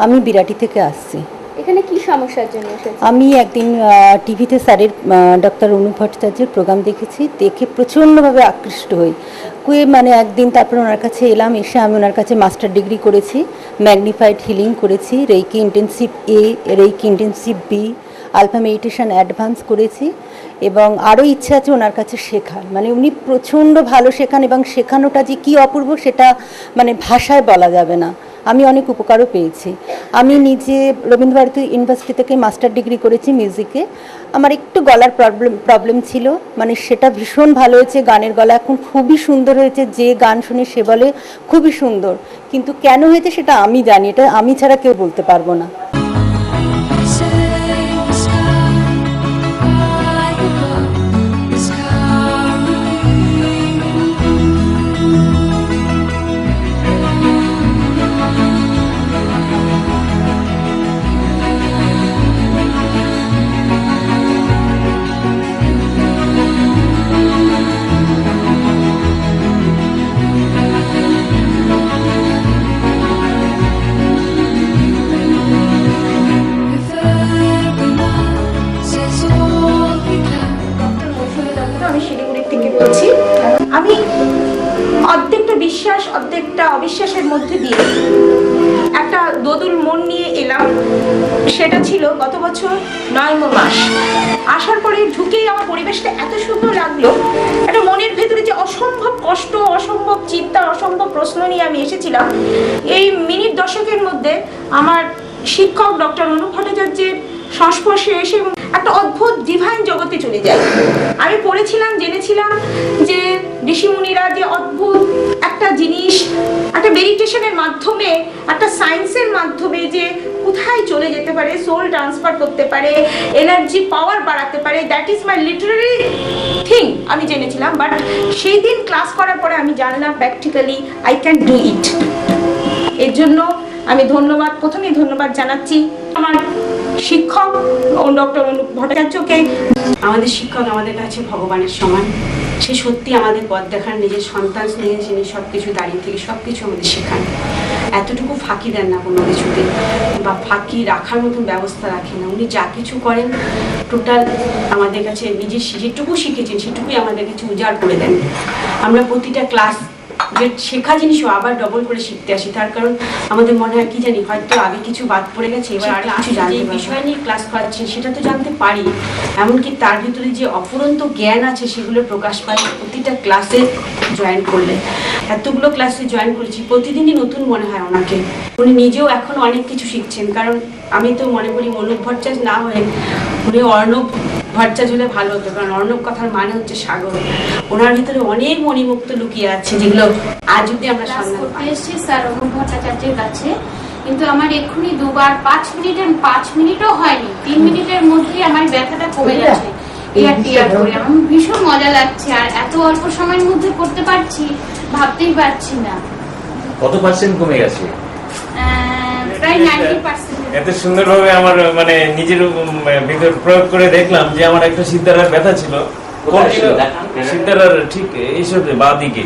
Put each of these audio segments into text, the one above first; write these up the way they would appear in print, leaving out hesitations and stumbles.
আমি বিরাটি থেকে আসছি। এখানে কি সমস্যার জন্য এসেছেন? আমি একদিন টিভিতে স্যারের ডক্টর অনুপ ভট্টাচার্যের প্রোগ্রাম দেখেছি, দেখে প্রচণ্ডভাবে আকৃষ্ট হই। মানে একদিন তারপর ওনার কাছে এলাম, এসে আমি ওনার কাছে মাস্টার ডিগ্রি করেছি, ম্যাগনিফাইড হিলিং করেছি, reiki intensive A, reiki intensive B, alpha meditation advance করেছি এবং আরও ইচ্ছা আছে ওনার কাছে শেখার। মানে উনি প্রচণ্ড ভালো শেখান এবং শেখানোটা যে কী অপূর্ব সেটা মানে ভাষায় বলা যাবে না। আমি অনেক উপকারও পেয়েছি। আমি নিজে রবীন্দ্রভারতী ইউনিভার্সিটি থেকে মাস্টার ডিগ্রি করেছি মিউজিকে। আমার একটু গলার প্রবলেম ছিল, মানে সেটা ভীষণ ভালো হয়েছে। গানের গলা এখন খুবই সুন্দর হয়েছে, যে গান শুনে সে বলে খুবই সুন্দর। কিন্তু কেন হয়েছে সেটা আমি জানি, এটা আমি ছাড়া কেউ বলতে পারবো না। আমি অর্ধেকটা বিশ্বাস অর্ধেকটা অবিশ্বাসের মধ্যে দিয়ে একটা দোদুল মন নিয়ে এলাম। সেটা ছিল গত বছর নভেম্বর মাস। আসার পরে ঢুকেই আমার পরিবেশটা এত সুন্দর লাগলো, একটা মনের ভেতরে যে অসম্ভব কষ্ট, অসম্ভব চিন্তা, অসম্ভব প্রশ্ন নিয়ে আমি এসেছিলাম। এই মিনিট দশকের মধ্যে আমার শিক্ষক ডক্টর অনুপ ভট্টাচার্যের সংস্পর্শে এসে একটা অদ্ভুত ডিভাইন জগতে চলে যায়। আমি পড়েছিলাম, জেনেছিলাম যে ঋষিমুনিরা যে অদ্ভুত একটা জিনিস একটা মেডিটেশনের মাধ্যমে, একটা সায়েন্সের মাধ্যমে যে কোথায় চলে যেতে পারে, সোল ট্রান্সফার করতে পারে, এনার্জি পাওয়ার বাড়াতে পারে। That is my Literary thing আমি জেনেছিলাম। বাট সেই দিন ক্লাস করার পরে আমি জানলাম practically I can do it. এর জন্য আমি প্রথমেই ধন্যবাদ জানাচ্ছি আমার শিক্ষক ডক্টর অনুপ ভট্টাচার্যকে। আমাদের শিক্ষক আমাদের কাছে ভগবানের সমান। সে সত্যি আমাদের পথ দেখান, নিজের সন্তান নিয়ে যিনি সব কিছু দাঁড়িয়ে থেকে সব কিছু আমাদের শেখান। এতটুকু ফাঁকি দেন না কোনো কিছুতে, বা ফাঁকি রাখার মতন ব্যবস্থা রাখেন না। উনি যা কিছু করেন টোটাল আমাদের কাছে নিজের যেটুকু শিখেছেন সেটুকুই আমাদের কাছে উজাড় করে দেন। আমরা প্রতিটা ক্লাস যে শেখা জিনিসও আবার ডবল করে শিখতে আসি। তার কারণ আমাদের মনে হয় কি জানি হয়তো আগে কিছু বাদ পড়ে গেছে, এবার আর কিছু জানি বিষয় নিয়ে ক্লাস করাচ্ছেন সেটা তো জানতে পারি। এমনকি তার ভিতরে যে অফুরন্ত জ্ঞান আছে সেগুলো প্রকাশ পায় প্রতিটা ক্লাসে জয়েন করলে। এতগুলো ক্লাসে জয়েন করেছি, প্রতিদিনই নতুন মনে হয় ওনাকে। উনি নিজেও এখন অনেক কিছু শিখছেন। কারণ আমি তো মনে করি অনুপ ভট্টাচার্য না হয়ে উনি অর্ণব ভট্টাচার্য হলে ভালো হতো, কারণ অর্ণব কথার মানে হচ্ছে সাগর। ওনার ভিতরে অনেক মণিমুক্ত লুকিয়ে আছে যেগুলো আজ যদি আমরা সন্ধান করতে এসেছি স্যার অনুপ ভট্টাচার্যের কাছে। কিন্তু আমার এক্ষুনি দুবার 5 মিনিটও হয়নি, 3 মিনিটের মধ্যেই আমার ব্যথাটা কমে গেছে। টিয়ার করে আমার ভীষণ মজা লাগছে, আর এত অল্প সময়ের মধ্যে করতে পারছি ভাবতেই পারছি না। কত পার্সেন্ট কমে গেছে? প্রায় 90%। এত সুন্দরভাবে আমার মানে নিজের ভিতর প্রয়োগ করে দেখলাম যে আমার একটা সিদ্ধারার ব্যথা ছিল, সিদ্ধারার ঠিক এইসব বাঁ দিকে।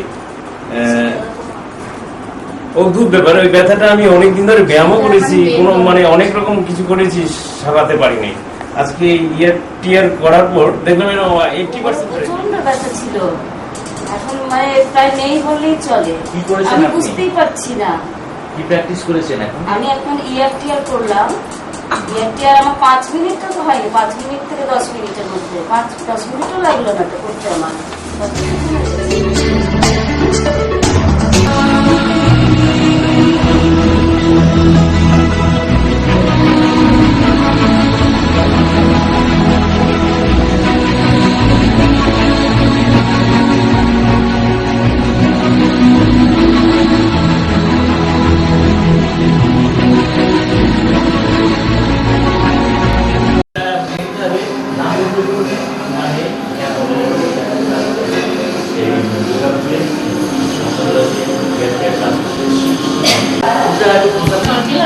অদ্ভুত ব্যাপার, ওই ব্যথাটা আমি অনেকদিন ধরে ব্যায়ামও করেছি, কোনো মানে অনেক রকম কিছু করেছি, সারাতে পারিনি। আজকে টিয়ার করার পর দেখলাম 80% ব্যথা ছিল, এখন মানে প্রায় নেই বললেই চলে। কি করেছেন আমি আপনি? বুঝতেই পারছি না কি প্র্যাকটিস করেছেন এখন? আমি এখন টিয়ার করলাম। টিয়ার আমার 5 মিনিট তো হয়নি, 5 মিনিট থেকে 10 মিনিটের মধ্যে, 5-10 মিনিটও লাগলো না তো করতে আমার।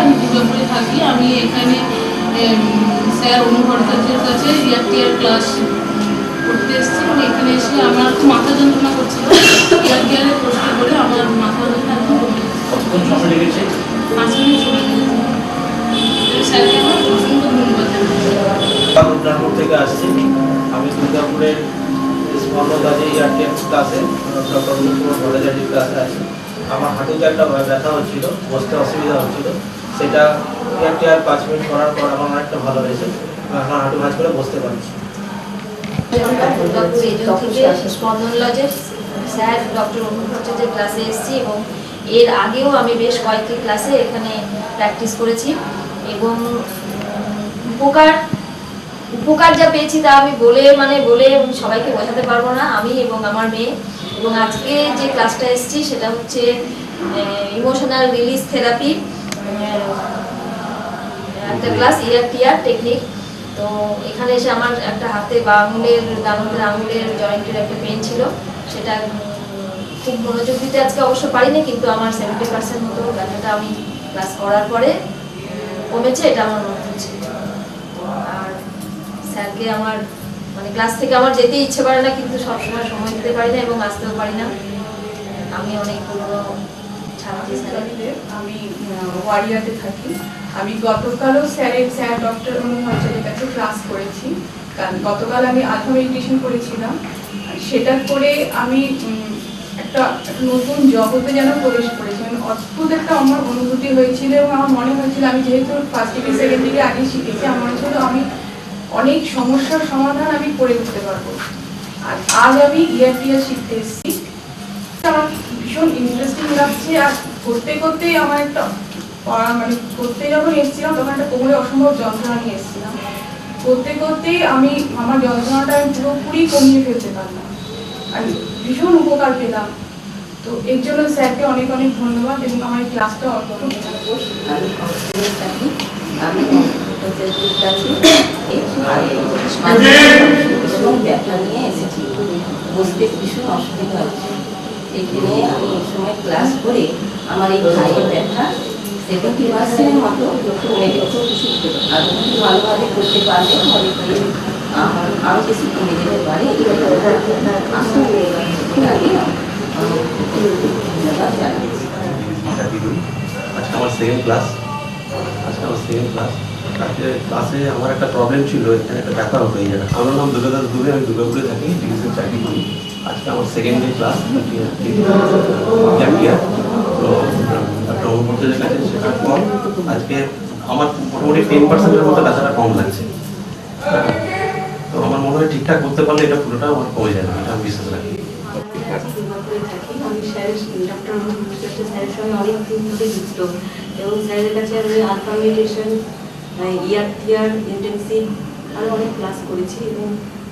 আমি দুর্গাপুরে থাকি। আমি এখানে স্যার অনুপ ভট্টাচার্যের কাছে টিয়ার ক্লাস করতে এসেছি। এখানে এসে আমার খুব মাথা যন্ত্রণা করছিল, টিয়ারের প্রশ্ন করে আমার মাথা যন্ত্রণা একদম কমে গেছে। 5 মিনিট চলে গেছে। ক্লাসে, ডক্টর অনুপম ভট্টাচার্যের ক্লাসে আছি। আমার হাঁটুতে একটা ব্যথা হচ্ছিল, বসতে অসুবিধা হচ্ছিল, সেটা একটি আর 5 মিনিট করার পর আমার অনেকটা ভালো হয়েছে, এখন হাঁটু ভাঁজ করে বসতে পারছি। স্পন্দন লজের স্যার ডক্টর অনুপম ভট্টাচার্যের ক্লাসে এসেছি এবং এর আগেও আমি বেশ কয়েকটি ক্লাসে এখানে প্র্যাকটিস করেছি এবং উপকার যা পেয়েছি তা আমি বলে সবাইকে বোঝাতে পারবো না। আমি এবং আমার মেয়ে, এবং আজকে যে ক্লাসটা এসেছি সেটা হচ্ছে ইমোশনাল রিলিজ থেরাপি একটা ক্লাস, ইয়ার টিয়ার টেকনিক। তো এখানে এসে আমার একটা হাতে বা আঙুলের জয়েন্টের একটা পেন ছিল, সেটা খুব মনোযোগ দিতে আজকে অবশ্য পারিনি, কিন্তু আমার 70% মতো ব্যথাটা আমি ক্লাস করার পরে কমেছে, এটা আমার মনে হচ্ছে। আর স্যারকে আমার ক্লাস থেকে আমার যেতে ইচ্ছে করে না, কিন্তু সবসময় সময় দিতে পারি না এবং আসতেও পারি না। আমি অনেক পুরনো ছাত্রী স্যারের। আমি ওয়ারিয়াতে থাকি। আমি গতকালও স্যার ডক্টর অনুপম ভট্টাচার্যের কাছে ক্লাস করেছি। কারণ গতকাল আমি আলফা মেডিটেশন করেছিলাম, সেটা করে আমি একটা নতুন জগতে যেন প্রবেশ করেছি। অদ্ভুত একটা আমার অনুভূতি হয়েছিল এবং আমার মনে হয়েছিল আমি যেহেতু ফার্স্ট ডিগ্রি সেকেন্ড ডিগ্রি আগে শিখেছি, আমার মনে হচ্ছিল আমি অনেক সমস্যার সমাধান আমি করে উঠতে পারবো। আর আজ আমি ইয়ার টিয়ার শিখতে এসেছি, আমার ভীষণ ইন্টারেস্টিং লাগছে। আর করতে করতেই আমার একটা করতে যখন এসেছিলাম তখন একটা কোমরে অসম্ভব যন্ত্রণা নিয়ে এসেছিলাম। করতে করতেই আমি আমার যন্ত্রণাটা আমি পুরোপুরি কমিয়ে ফেলতে পারলাম, আর ভীষণ উপকার পেলাম। তো এর জন্য স্যারকে অনেক অনেক ধন্যবাদ এবং আমার এই ক্লাসটা ব্যথা নিয়ে এসেছি, বসতে ভীষণ অসুবিধা হচ্ছে। এখানে আমি এই সময় ক্লাস করে আমার এই ঘায়ের ব্যথা 70% মতো কমে গেছে। আর একটু ভালোভাবে করতে পারলে মনে করি আরও বেশি কমে যেতে পারে। ধন্যবাদ জানাচ্ছি। আজকে আমার সেকেন্ড ক্লাস। আজকে ক্লাসে আমার একটা প্রবলেম ছিল, এখানে একটা ব্যথা হতো এই জায়গায়। আমার নাম দুর্গাদাস দুবে, আমি দুর্গাপুরে থাকি, ডিভিশন চাকরি করি। আজকে আমার সেকেন্ড ডে ক্লাস। তো ডক্টর অনুপম ভট্টাচার্যের কাছে শেখার পর আজকে আমার মোটামুটি 10%-এর মতো ব্যথাটা কম লাগছে। তো আমার মনে হয় ঠিকঠাক করতে পারলে এটা পুরোটা আমার কমে যাবে, এটা আমি বিশ্বাস রাখি। আমি ডক্টর অনুপম ভট্টাচার্য স্যারের সঙ্গে অনেক দিন ধরে যুক্ত এবং স্যারের কাছে আমি আলফা মেডিটেশন, ইয়ার টিয়ার, ইন্টেন্সিভ আরও অনেক ক্লাস করেছি এবং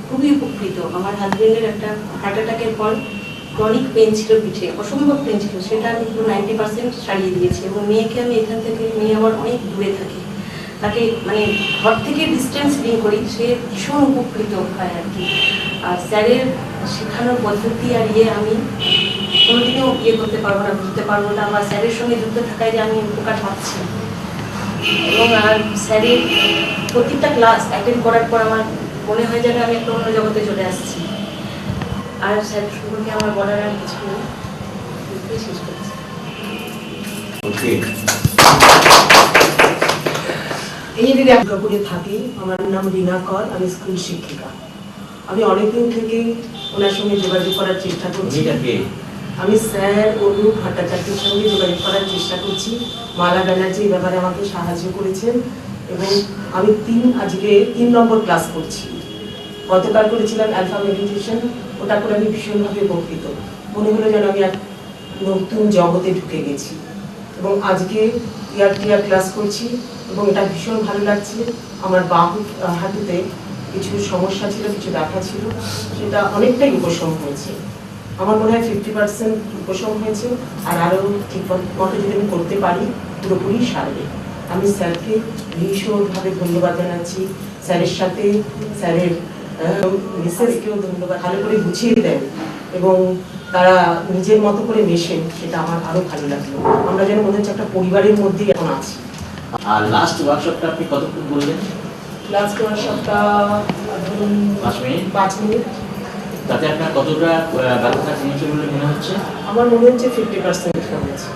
খুবই উপকৃত। আমার হাজবেন্ডের একটা হার্ট অ্যাটাকের পর ক্রনিক পেন ছিল পিঠে, অসম্ভব পেন ছিল, সেটা আমি পুরো 90% সারিয়ে দিয়েছি। এবং মেয়েকে আমি এখান থেকে, মেয়ে আমার অনেক দূরে থাকে, তাকে ঘর থেকে ডিস্টেন্স নিয়ে করি, সে ভীষণ উপকৃত হয় আর কি। আর স্যারের শেখানোর পদ্ধতি আর আমি কোনোদিনও করতে পারবো না, বুঝতে পারবো না আমার স্যারের সঙ্গে যুক্ত থাকায় যে আমি উপকার পাচ্ছি। এবং আর স্যারের প্রত্যেকটা ক্লাস অ্যাটেন্ড করার পর আমার মনে হয় যেন আমি একটা অন্য জগতে চলে আসছি। আর স্যার সম্পর্কে আমার বলার আর কিছু নেই, শেষ করছি। এই যে দিদি দুর্গাপুরে থাকি, আমার নাম রিনা কর, আমি স্কুল শিক্ষিকা। আমি অনেকদিন থেকে ওনার সঙ্গে যোগাযোগ করার চেষ্টা করছি। আমি স্যার অনুপ ভট্টাচার্যের সঙ্গে যোগাযোগ করার চেষ্টা করছি। মালা ব্যানার্জি এই ব্যাপারে আমাকে সাহায্য করেছেন এবং আমি আজকে 3 নম্বর ক্লাস করছি। গতকাল করেছিলাম অ্যালফা মেডিটেশন, ওটা করে আমি ভীষণভাবে উপকৃত। মনে হলো যেন আমি এক নতুন জগতে ঢুকে গেছি এবং আজকে ইয়ার টিয়ার ক্লাস করছি এবং এটা ভীষণ ভালো লাগছে। আমার বাহু হাঁটুতে কিছু সমস্যা ছিল, কিছু ব্যথা ছিল, সেটা অনেকটাই উপশম হয়েছে। আমার মনে হয় 50% উপশম হয়েছে, আর আরও ঠিক মতো যদি আমি করতে পারি পুরোপুরি সারবে। আমি স্যারকে ভীষণভাবে ধন্যবাদ জানাচ্ছি। স্যারের সাথে স্যারের মিসেসকেও ধন্যবাদ, ভালো করে গুছিয়ে দেন এবং তারা নিজের মতো করে মেশেন, সেটা আমার আরও ভালো লাগলো। আমরা যেন মনে হচ্ছে একটা পরিবারের মধ্যেই এখন আছি। আর লাস্ট ওয়ার্কশপটা আপনি কতক্ষণ বললেন? লাস্ট ওয়ার্কশপটা ধরুন 5 মিনিট। তাতে আপনার কতটা ব্যথা কমেছে বলে মনে হচ্ছে? আমার মনে হচ্ছে 50% কমেছে।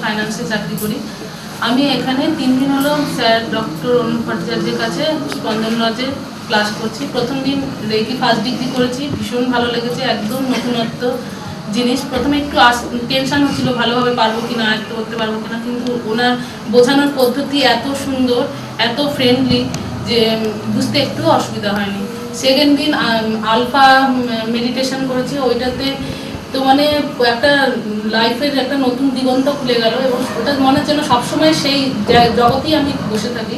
ফাইন্যান্সে চাকরি করি। আমি এখানে 3 দিন হলো স্যার ডক্টর অনুপ ভট্টাচার্যের কাছে স্পন্দন লজে ক্লাস করছি। প্রথম দিন রেকি ফার্স্ট ডিগ্রি করেছি, ভীষণ ভালো লেগেছে, একদম নতুনত্ব জিনিস। প্রথমে একটু টেনশন হচ্ছিল ভালোভাবে পারবো কিনা, আয়ত্ত করতে পারবো কিনা, কিন্তু ওনার বোঝানোর পদ্ধতি এত সুন্দর, এত ফ্রেন্ডলি যে বুঝতে একটু অসুবিধা হয়নি। সেকেন্ড দিন আলফা মেডিটেশন করেছি, ওইটাতে তো মানে একটা লাইফের একটা নতুন দিগন্ত খুলে গেল এবং ওটা মনে হচ্ছে না সবসময় সেই জগতেই আমি বসে থাকি।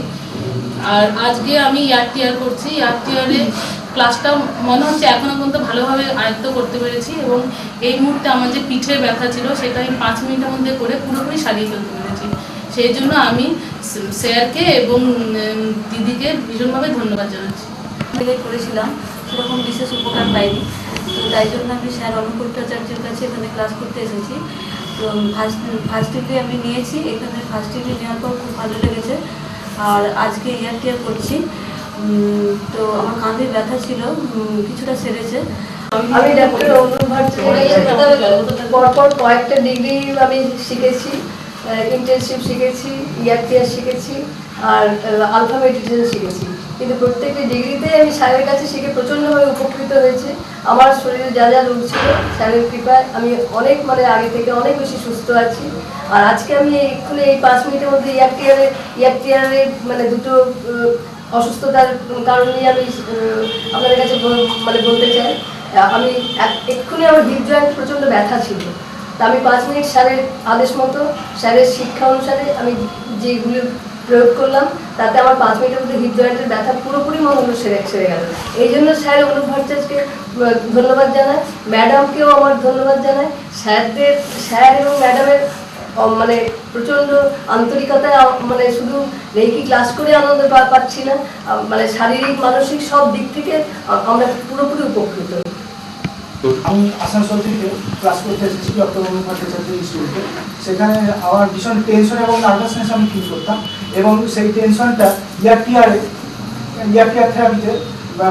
আর আজকে আমি ইয়ার করছি, ইয়ারে ক্লাসটা মনে হচ্ছে এখনো পর্যন্ত ভালোভাবে আয়ত্ত করতে পেরেছি এবং এই মুহূর্তে আমার যে পিঠে ব্যথা ছিল সেটা আমি 5 মিনিটের মধ্যে করে পুরোপুরি সারিয়ে ফেলতে পেরেছি। সেই জন্য আমি স্যারকে এবং দিদিকে ভীষণভাবে ধন্যবাদ জানাচ্ছি। করেছিলাম সেরকম বিশেষ উপকার পাইনি, তো তাই জন্য আমি স্যার অনুপ ভট্টাচার্যের কাছে এখানে ক্লাস করতে এসেছি। তো ফার্স্ট ডিগ্রি আমি নিয়েছি, এখানে ফার্স্ট ডিগ্রি নেওয়ার পর খুব ভালো লেগেছে। আর আজকে ইয়ার করছি, তো আমার কাঁধে ব্যথা ছিল, কিছুটা সেরেছে। আমি ডক্টর অনুপ ভট্টাচার্যের পরপর কয়েকটা ডিগ্রি আমি শিখেছি, ইন্টার্নশিপ শিখেছি, ইয়ার শিখেছি আর আলফা মেডিটেশন শিখেছি। কিন্তু প্রত্যেকটি ডিগ্রিতে আমি স্যারের কাছে শিখে প্রচণ্ডভাবে উপকৃত হয়েছে। আমার শরীরে যা যা রোগ ছিল স্যারের কৃপায় আমি অনেক আগে থেকে অনেক বেশি সুস্থ আছি। আর আজকে আমি এক্ষুনি এই 5 মিনিটের মধ্যে ইয়ার দুটো অসুস্থতার কারণে আমি আপনাদের কাছে বলতে চাই। আমি এক্ষুনি আমার হিপ জয়েন্ট প্রচণ্ড ব্যথা ছিল, তা আমি 5 মিনিট স্যারের আদেশ মতো স্যারের শিক্ষা অনুসারে আমি যেগুলো প্রয়োগ করলাম তাতে আমার 5 মিনিটের মধ্যে হিপ জয়েন্টের ব্যথা পুরোপুরি মনে সেরে গেল। এই জন্য স্যার অনুপ ভট্টাচার্যকে ধন্যবাদ জানাই, ম্যাডামকেও আমার ধন্যবাদ জানাই। স্যার এবং ম্যাডামের প্রচণ্ড আন্তরিকতায় শুধু রেকি ক্লাস করে আনন্দ পাচ্ছি না, শারীরিক মানসিক সব দিক থেকে আমরা পুরোপুরি উপকৃত। আমি আসানসোল থেকে ক্লাস করতে এসেছি ডক্টর অনুপ ভট্টাচার্য ইনস্টিটিউটে। সেখানে আমার ভীষণ টেনশন এবং নার্ভাসনেস আমি ফিল করতাম এবং সেই টেনশনটা ইয়ার থেরাপিতে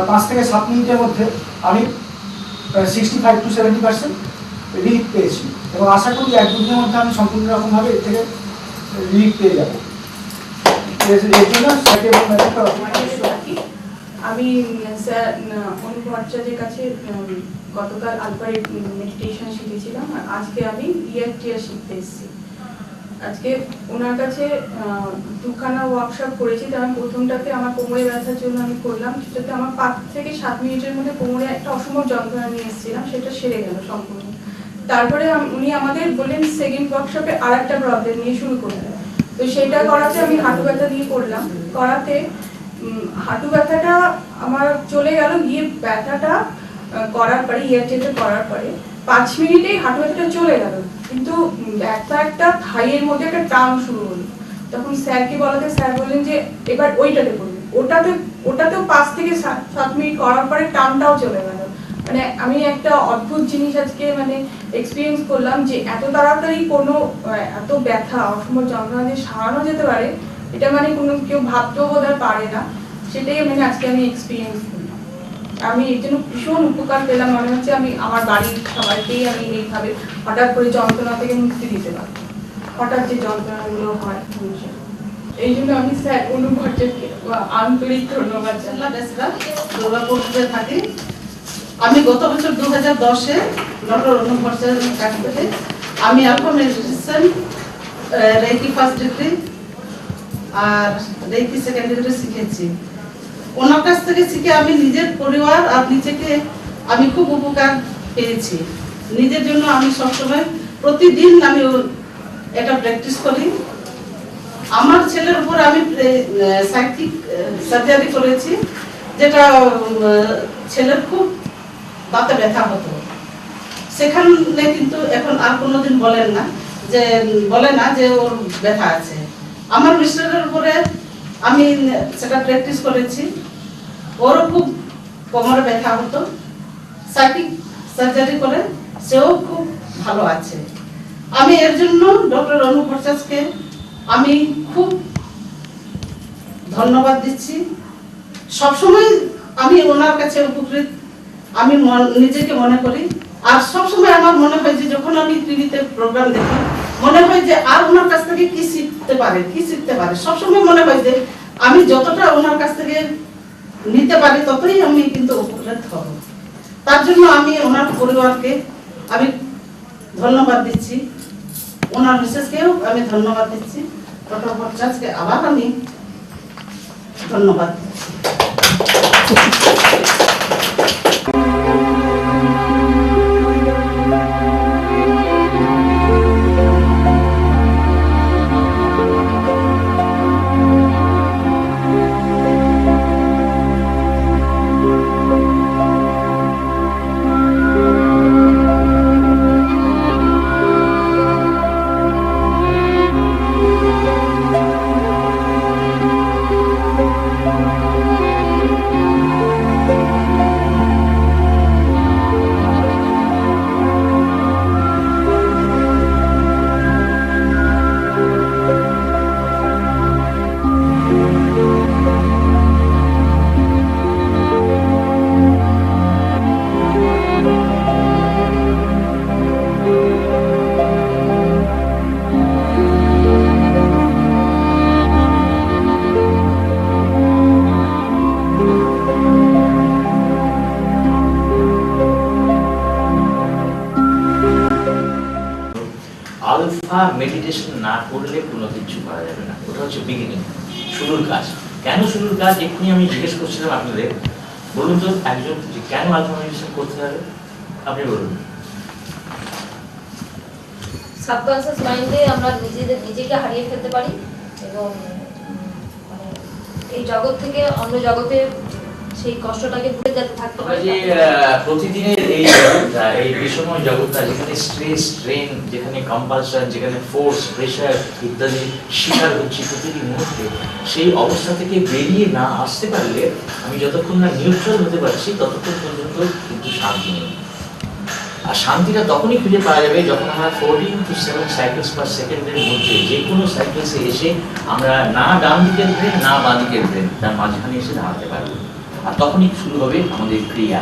5 থেকে 7 মিনিটের মধ্যে আমি 65 to 70% রিলিফ পেয়েছি এবং আশা করি 1-2 দিনের মধ্যে আমি সম্পূর্ণ রকমভাবে এর থেকে রিলিফ পেয়ে যাব। এর জন্য আমি স্যার অনুপ ভট্টাচার্যের কাছে গতকাল আলফা মেডিটেশন শিখেছিলাম, আর আজকে আমি ইয়ার শিখতে এসেছি। আজকে ওনার কাছে 2খানা ওয়ার্কশপ করেছি। আমি প্রথমটাতে আমার কোমরে ব্যথার জন্য আমি করলাম, সেটাতে আমার 5 থেকে 7 মিনিটের মধ্যে কোমরে একটা অসম্ভব যন্ত্রণা নিয়ে এসেছিলাম, সেটা সেরে গেল সম্পূর্ণ। তারপরে উনি আমাদের বললেন সেকেন্ড ওয়ার্কশপে আর একটা প্রবলেম নিয়ে শুরু করতে, তো সেটা করাতে আমি হাঁটু ব্যথা দিয়ে করলাম। করাতে হাঁটু ব্যথাটা আমার চলে গেল, গিয়ে ব্যথাটা করার পরে ইয়ার করার পরে 5 মিনিটেই হাঁটু ব্যথাটা চলে গেল, কিন্তু ব্যথা একটা থাইয়ের মধ্যে একটা টান শুরু হলো। তখন স্যারকে বলাতে স্যার বললেন যে এবার ওইটাতে করবেন। ওটাতেও 5 থেকে 7 মিনিট করার পরে টানটাও চলে গেল। আমি একটা অদ্ভুত জিনিস আজকে এক্সপিরিয়েন্স করলাম যে এত তাড়াতাড়ি কোনো এত ব্যথা অসম্ভব যন্ত্রণা দিয়ে সারানো যেতে পারে, এটা কোনো কেউ ভাবতেও বোধহয় পারে না। সেটাই আজকে আমি এক্সপিরিয়েন্স করলাম। আমি এর জন্য ভীষণ উপকার পেলাম। মনে হচ্ছে আমি আমার বাড়ির সবাইকেই আমি এইভাবে হঠাৎ করে যন্ত্রণা থেকে মুক্তি দিতে পারবো, হঠাৎ যে যন্ত্রণাগুলো হয়। এই জন্য আমি স্যার অনুপ ভট্টাচার্যকে আন্তরিক ধন্যবাদ জানাই। দুর্গাপুরে থাকি। আমি গত বছর 2010-এ ডক্টর অনুপ ভট্টাচার্যের কাছ থেকে আমি alpha meditation, reiki first degree আর রেকি সেকেন্ড ডিগ্রি শিখেছি। ওনার কাছ থেকে শিখে আমি নিজের পরিবার আর নিজেকে আমি খুব উপকার পেয়েছি। নিজের জন্য আমি সবসময় প্রতিদিন আমি এটা প্র্যাকটিস করি। আমার ছেলের উপর আমি সাইকিক সার্জারি করেছি, যেটা ছেলের খুব দাঁতে ব্যথা হতো। সেখানে কিন্তু এখন আর কোনোদিন বলে না যে ওর ব্যথা আছে। আমার মিস্টারের উপরে আমি সেটা প্র্যাকটিস করেছি, ওরও খুব কোমরে ব্যথা হতো, সাইকিক সার্জারি করে সেও খুব ভালো আছে। আমি এর জন্য ডক্টর অনুপ ভট্টাচার্যকে আমি খুব ধন্যবাদ দিচ্ছি। সবসময় আমি ওনার কাছে উপকৃত আমি নিজেকে মনে করি। আর সবসময় আমার মনে হয় যে যখন আমি টিভিতে প্রোগ্রাম দেখি মনে হয় যে আর ওনার কাছ থেকে কি শিখতে পারে সবসময় মনে হয় যে আমি যতটা ওনার কাছ থেকে নিতে পারি ততই আমি কিন্তু উপকৃত হব। তার জন্য আমি ওনার পরিবারকে আমি ধন্যবাদ দিচ্ছি, ওনার মিসেসকেও আমি ধন্যবাদ দিচ্ছি, ডক্টর ভট্টাচার্যকে আবার আমি ধন্যবাদ দিচ্ছি। আলফা মেডিটেশন না করলে কোনো কিছু করা যাবে না। ওটা হচ্ছে বিগিনিং, শুরুর কাজ। কেন শুরুর কাজ এক্ষুনি আমি জিজ্ঞেস করছিলাম আপনাদের। বলুন তো একজন যে কেন আলফা মেডিটেশন করতে হবে, আপনি বলুন। সাবকনসিয়াস মাইন্ডে আমরা নিজেকে হারিয়ে ফেলতে পারি এবং মানে এই জগৎ থেকে অন্য জগতে সেই কষ্টটাকে ভুলে যেতে থাকতে পারি। যে প্রতিদিনের এই জগৎটা, এই বিষময় জগৎটা, যেখানে স্ট্রেস, স্ট্রেন, যেখানে কম্পালশন, যেখানে ফোর্স, প্রেশার ইত্যাদি শিকার হচ্ছে প্রতিটি মুহূর্তে, সেই অবস্থা থেকে বেরিয়ে না আসতে পারলে আমি যতক্ষণ না নিউট্রাল হতে পারছি ততক্ষণ পর্যন্ত কিন্তু শান্তি নেই। আর শান্তিটা তখনই খুঁজে পাওয়া যাবে যখন আমরা 14 to 7 সাইকেলস পার সেকেন্ডের মধ্যে যে কোনো সাইকেলসে এসে আমরা না ডান দিকের ব্রেন না বাঁ দিকের ব্রেন তার মাঝখানে এসে দাঁড়াতে পারবো। আর তখনই শুরু হবে আমাদের ক্রিয়া।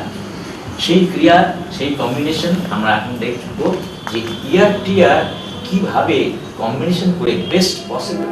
সেই ক্রিয়া, সেই কম্বিনেশন আমরা এখন দেখব যে ইয়ার টিয়ার কিভাবে কম্বিনেশন করে বেস্ট পসিবল।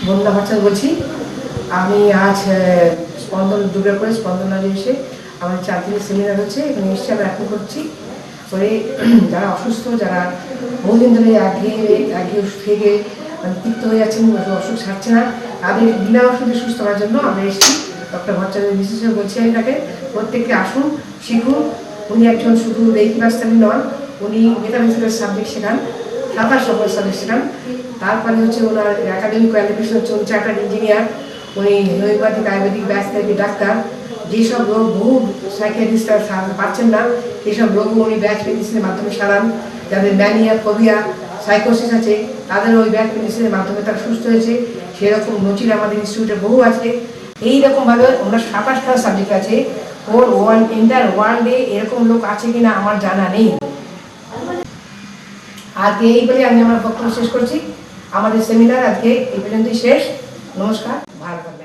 বন্দনা ভট্টাচার্য বলছি। আমি আজ স্পন্দন দুর্গা করে স্পন্দনারে এসে আমার 4 দিনের সেমিনার হচ্ছে, এখানে এসে আমরা এখন করছি করে যারা অসুস্থ, যারা বহুদিন ধরে একঘেয়ে থেকে মানে তিক্ত হয়ে যাচ্ছেন, অসুখ সারছে না, তাদের বিনা ওষুধে সুস্থ হওয়ার জন্য আমরা এসেছি। ডক্টর ভট্টাচার্য বিশেষ বলছি আমি তাকে, প্রত্যেককে আসুন, শিখুন। উনি একজন শুধু রেকি মাস্টারই নন, উনি মেথামেটিক্যাল সাবজেক্ট শেখান, সাঁতার সকল সাবজেক্ট শেখান। তারপরে হচ্ছে ওনার একাডেমিক কোয়ালিফিকেশন হচ্ছে উনি চার্টার্ড ইঞ্জিনিয়ার, উনি হোমিওপ্যাথিক আয়ুর্বেদিক ব্যাস থেরাপি ডাক্তার। যেসব রোগ বহু সাইকিয়াট্রিস্টরা পাচ্ছেন না, এইসব রোগও উনি ব্যাচ মেডিসিনের মাধ্যমে সারান। যাদের ম্যানিয়া, ফোবিয়া, সাইকোসিস আছে, তাদের ওই ব্যাচ মেডিসিনের মাধ্যমে তারা সুস্থ হয়েছে। সেরকম নচির আমাদের ইনস্টিটিউটে বহু আছে। এইরকমভাবে ওনার 27টা সাবজেক্ট আছে। ওর ইন্টার ওয়ার্ল্ডে এরকম লোক আছে কিনা আমার জানা নেই। আজকে এই বলে আমি আমার বক্তব্য শেষ করছি। আমাদের সেমিনার আজকে এই পর্যন্তই শেষ। নমস্কার, ভালো থাকবেন।